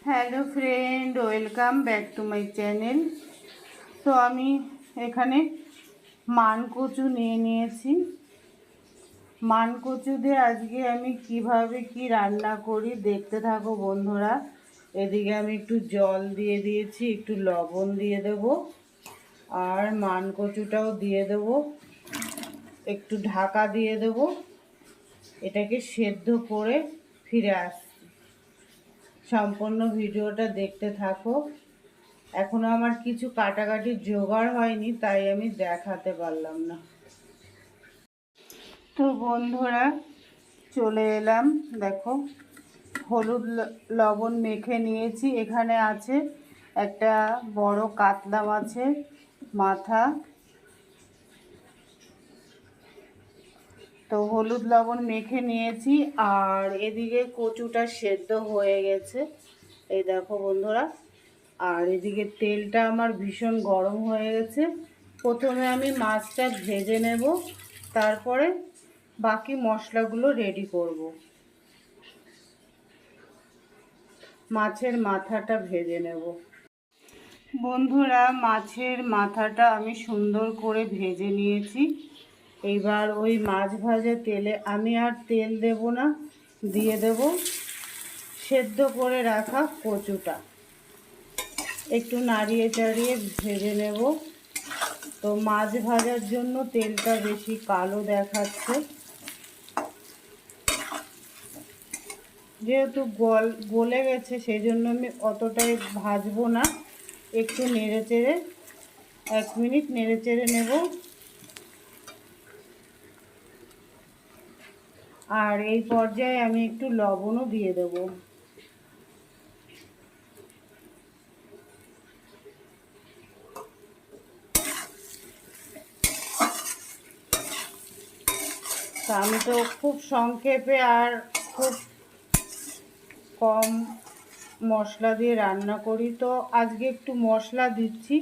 Hello friend, welcome back to my channel. তো আমি এখানে মানকচু নিয়ে নিয়েছি। মানকচু দিয়ে আজকে আমি কিভাবে কি রান্না করি দেখতে থাকো বন্ধুরা। এদিকে আমি একটু জল দিয়ে দিয়েছি, একটু লবণ দিয়ে দেব, আর মানকচুটাও দিয়ে দেব, একটু ঢাকা দিয়ে দেব। এটাকে সেদ্ধ করে ফিরে আসছি। সম্পূর্ণ ভিডিওটা দেখতে থাকো। এখনো আমার কিছু কাটাকাটির জোগাড় হয়নি, তাই আমি দেখাতে পারলাম না। তো বন্ধুরা চলে এলাম, দেখো হলুদ লবণ মেখে নিয়েছি। এখানে আছে একটা বড় কাতলা মাছের মাথা। তো হলুদ লবণ মেখে নিয়েছি, আর এদিকে কচুটা সেদ্ধ হয়ে গেছে, এই দেখো বন্ধুরা। আর এদিকে তেলটা আমার ভীষণ গরম হয়ে গেছে। প্রথমে আমি মাছটা ভেজে নেব, তারপরে বাকি মশলাগুলো রেডি করব। মাছের মাথাটা ভেজে নেব বন্ধুরা। মাছের মাথাটা আমি সুন্দর করে ভেজে নিয়েছি। এইবার ওই মাছ ভাজা তেলে আমি আর তেল দেব না, দিয়ে দেব সেদ্ধ করে রাখা কচুটা। একটু নাড়িয়ে চাড়িয়ে ভেজে নেব। তো মাছ ভাজার জন্য তেলটা বেশি কালো দেখাচ্ছে, যেহেতু গলে গেছে সেই জন্য আমি অতটাই ভাজবো না। একটু নেড়ে চেড়ে 1 মিনিট নেড়ে চেড়ে নেব। আর এই পর্যায়ে আমি একটু লবণও দিয়ে দেব। তা আমি তো খুব সংক্ষেপে আর খুব কম মশলা দিয়ে রান্না করি, তো আজকে একটু মশলা দিচ্ছি।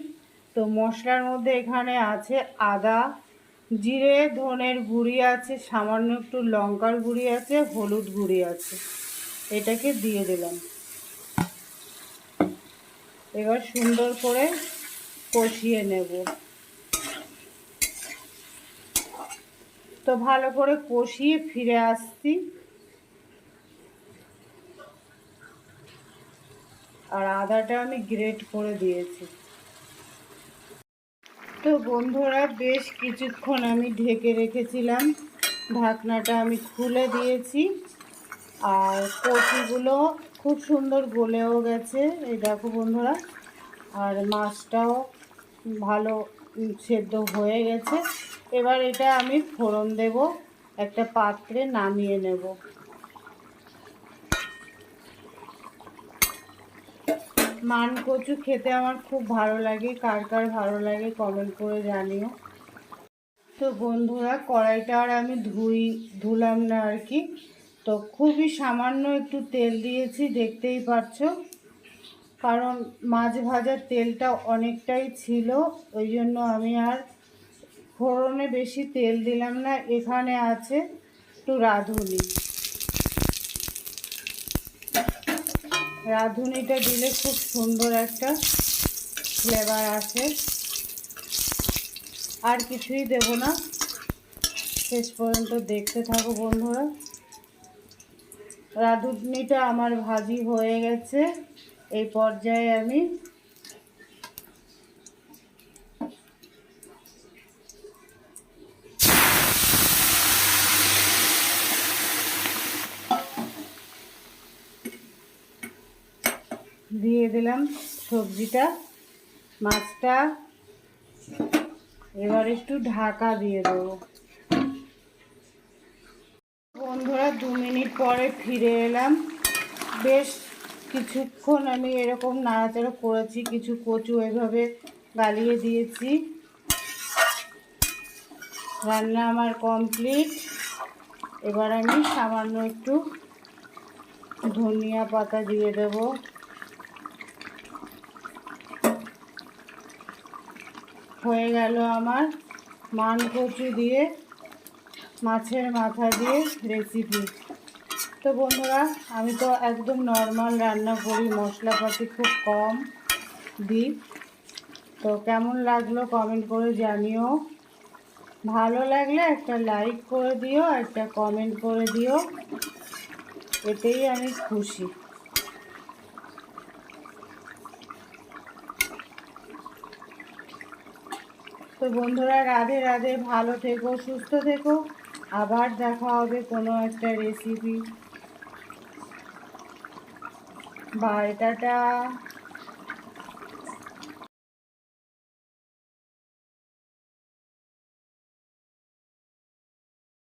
তো মশলার মধ্যে এখানে আছে আদা, জিরে, ধনের গুঁড়ি আছে, সামান্য একটু লঙ্কার গুঁড়ি আছে, হলুদ গুঁড়ি আছে। এটাকে দিয়ে দিলাম। এবার সুন্দর করে কষিয়ে নেব। তো ভালো করে কষিয়ে ফিরে আসছি। আর আদাটা আমি গ্রেট করে দিয়েছি। তো বন্ধুরা বেশ কিছুক্ষণ আমি ঢেকে রেখেছিলাম, ঢাকনাটা আমি খুলে দিয়েছি। আর কচুগুলো খুব সুন্দর গলেও গেছে, এই দেখো বন্ধুরা। আর মাছটাও ভালো সেদ্ধ হয়ে গেছে। এবার এটা আমি ফোড়ন দেব, একটা পাত্রে নামিয়ে নেব। মানকচু খেতে আমার খুব ভালো লাগে, কার কার ভালো লাগে কমেন্ট করে জানিও। তো বন্ধুরা কড়াইটা আর আমি ধুলাম না আর কি। তো খুবই সামান্য একটু তেল দিয়েছি, দেখতেই পাচ্ছ, কারণ মাছ ভাজার তেলটা অনেকটাই ছিল, ওই জন্য আমি আর ফোড়নে বেশি তেল দিলাম না। এখানে আছে একটু রাঁধুনিটা দিলে খুব সুন্দর একটা ফ্লেভার আসে। আর কিছুই দেব না, শেষ পর্যন্ত দেখতে থাকো বন্ধুরা। রাঁধুনিটা আমার ভাজি হয়ে গেছে। এই পর্যায়ে আমি দিয়ে দিলাম সবজিটা, মাছটা। এবার একটু ঢাকা দিয়ে দেবো। বন্ধুরা 2 মিনিট পরে ফিরে এলাম। বেশ কিছুক্ষণ আমি এরকম নাড়াচাড়া করেছি, কিছু কচু এভাবে গালিয়ে দিয়েছি। রান্না আমার কমপ্লিট। এবার আমি সামান্য একটু ধনিয়া পাতা দিয়ে দেব। হয়ে গেল আমার মানকচু দিয়ে মাছের মাথা দিয়ে রেসিপি। তো বন্ধুরা, আমি তো একদম নর্মাল রান্না করি, মশলাপাতি খুব কম দিই। তো কেমন লাগলো কমেন্ট করে জানিও। ভালো লাগলে একটা লাইক করে দিও, একটা কমেন্ট করে দিও, এতেই আমি খুশি। তো বন্ধুরা, রাধে রাধে, ভালো থেকো, সুস্থ থেকো। আবার দেখা হবে কোনো একটা রেসিপি। By, tata.